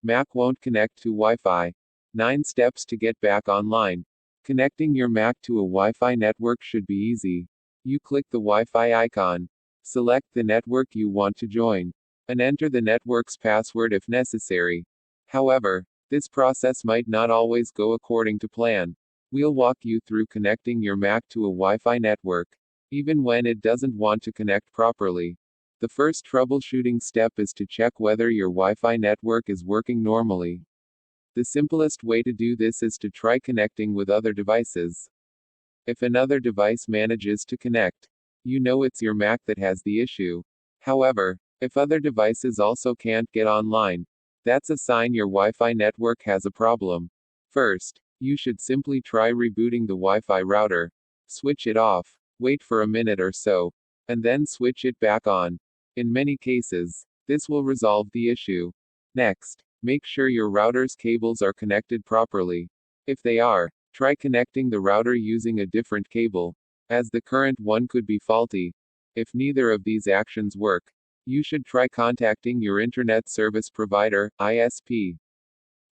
Mac won't connect to Wi-Fi. 9 steps to get back online. Connecting your Mac to a Wi-Fi network should be easy. You click the Wi-Fi icon. Select the network you want to join. And enter the network's password if necessary. However, this process might not always go according to plan. We'll walk you through connecting your Mac to a Wi-Fi network, even when it doesn't want to connect properly. The first troubleshooting step is to check whether your Wi-Fi network is working normally. The simplest way to do this is to try connecting with other devices. If another device manages to connect, you know it's your Mac that has the issue. However, if other devices also can't get online, that's a sign your Wi-Fi network has a problem. First, you should simply try rebooting the Wi-Fi router. Switch it off, wait for a minute or so, and then switch it back on. In many cases, this will resolve the issue. Next, make sure your router's cables are connected properly. If they are, try connecting the router using a different cable, as the current one could be faulty. If neither of these actions work, you should try contacting your Internet Service Provider, ISP.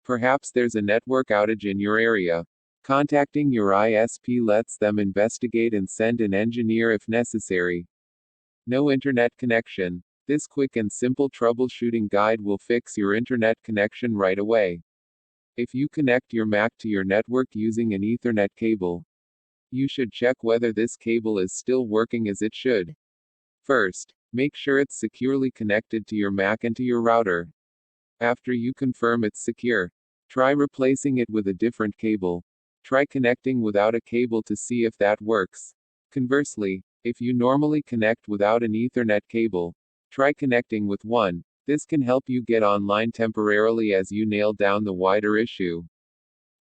Perhaps there's a network outage in your area. Contacting your ISP lets them investigate and send an engineer if necessary. No internet connection. This quick and simple troubleshooting guide will fix your internet connection right away. If you connect your Mac to your network using an Ethernet cable, you should check whether this cable is still working as it should. First, make sure it's securely connected to your Mac and to your router. After you confirm it's secure, try replacing it with a different cable. Try connecting without a cable to see if that works. Conversely, if you normally connect without an Ethernet cable, try connecting with one. This can help you get online temporarily as you nail down the wider issue.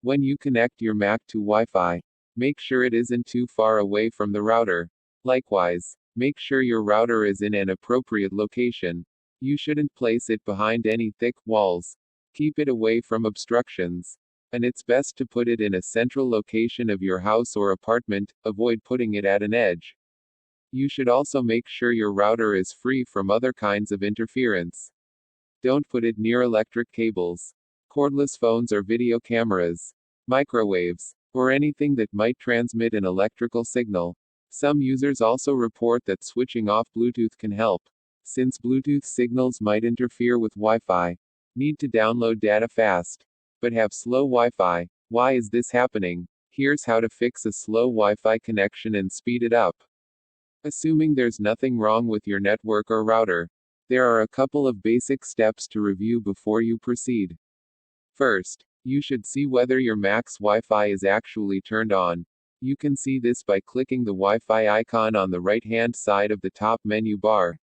When you connect your Mac to Wi-Fi, make sure it isn't too far away from the router. Likewise, make sure your router is in an appropriate location. You shouldn't place it behind any thick walls. Keep it away from obstructions. And it's best to put it in a central location of your house or apartment. Avoid putting it at an edge. You should also make sure your router is free from other kinds of interference. Don't put it near electric cables, cordless phones or video cameras, microwaves, or anything that might transmit an electrical signal. Some users also report that switching off Bluetooth can help. Since Bluetooth signals might interfere with Wi-Fi, need to download data fast, but have slow Wi-Fi. Why is this happening? Here's how to fix a slow Wi-Fi connection and speed it up. Assuming there's nothing wrong with your network or router, there are a couple of basic steps to review before you proceed. First, you should see whether your Mac's Wi-Fi is actually turned on. You can see this by clicking the Wi-Fi icon on the right-hand side of the top menu bar.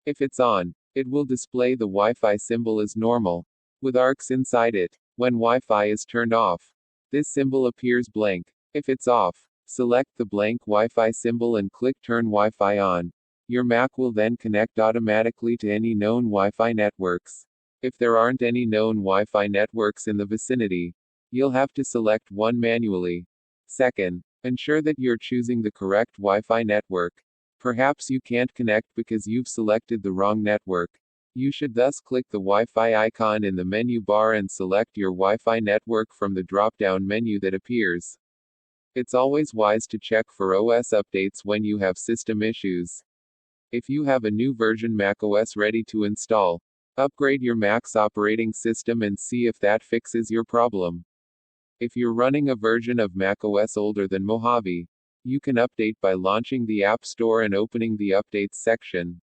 If it's on, it will display the Wi-Fi symbol as normal, with arcs inside it. When Wi-Fi is turned off, this symbol appears blank. If it's off, select the blank Wi-Fi symbol and click Turn Wi-Fi on. Your Mac will then connect automatically to any known Wi-Fi networks. If there aren't any known Wi-Fi networks in the vicinity, you'll have to select one manually. Second, ensure that you're choosing the correct Wi-Fi network. Perhaps you can't connect because you've selected the wrong network. You should thus click the Wi-Fi icon in the menu bar and select your Wi-Fi network from the drop-down menu that appears. It's always wise to check for OS updates when you have system issues. If you have a new version macOS ready to install, upgrade your Mac's operating system and see if that fixes your problem. If you're running a version of macOS older than Mojave, you can update by launching the App Store and opening the Updates section.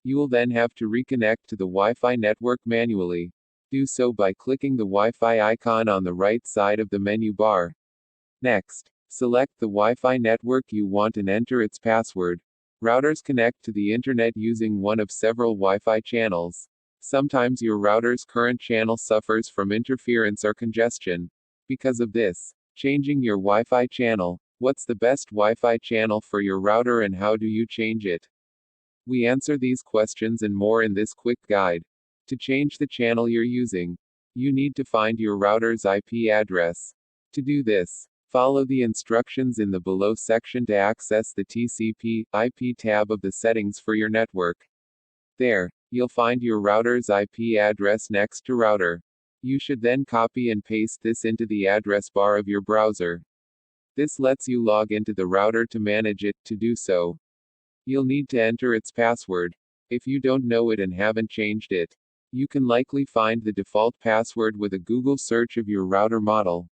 You will then have to reconnect to the Wi-Fi network manually. Do so by clicking the Wi-Fi icon on the right side of the menu bar. Next, select the Wi-Fi network you want and enter its password. Routers connect to the internet using one of several Wi-Fi channels. Sometimes your router's current channel suffers from interference or congestion. Because of this, changing your Wi-Fi channel. What's the best Wi-Fi channel for your router and how do you change it? We answer these questions and more in this quick guide. To change the channel you're using, you need to find your router's IP address. To do this, follow the instructions in the below section to access the TCP/IP tab of the settings for your network. There, you'll find your router's IP address next to router. You should then copy and paste this into the address bar of your browser. This lets you log into the router to manage it. To do so, you'll need to enter its password. If you don't know it and haven't changed it, you can likely find the default password with a Google search of your router model.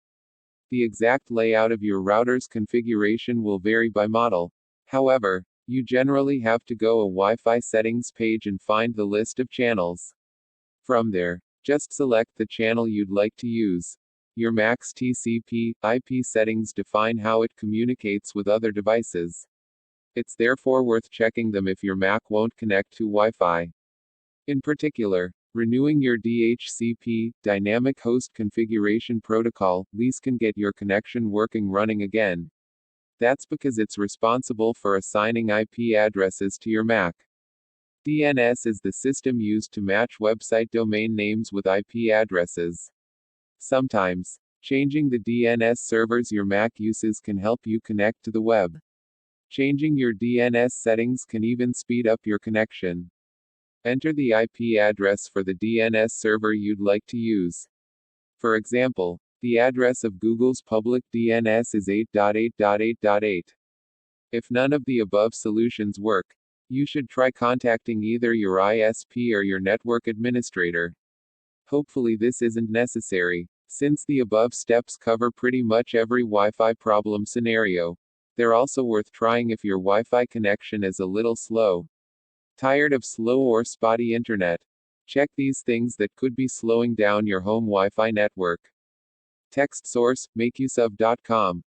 The exact layout of your router's configuration will vary by model. However, you generally have to go a Wi-Fi settings page and find the list of channels. From there, just select the channel you'd like to use. Your Mac's TCP/IP settings define how it communicates with other devices. It's therefore worth checking them if your Mac won't connect to Wi-Fi. In particular, renewing your DHCP, Dynamic Host Configuration Protocol, lease can get your connection running again. That's because it's responsible for assigning IP addresses to your Mac. DNS is the system used to match website domain names with IP addresses. Sometimes, changing the DNS servers your Mac uses can help you connect to the web. Changing your DNS settings can even speed up your connection. Enter the IP address for the DNS server you'd like to use. For example, the address of Google's public DNS is 8.8.8.8. If none of the above solutions work, you should try contacting either your ISP or your network administrator. Hopefully this isn't necessary, since the above steps cover pretty much every Wi-Fi problem scenario. They're also worth trying if your Wi-Fi connection is a little slow. Tired of slow or spotty internet? Check these things that could be slowing down your home Wi-Fi network. Text source, makeuseof.com.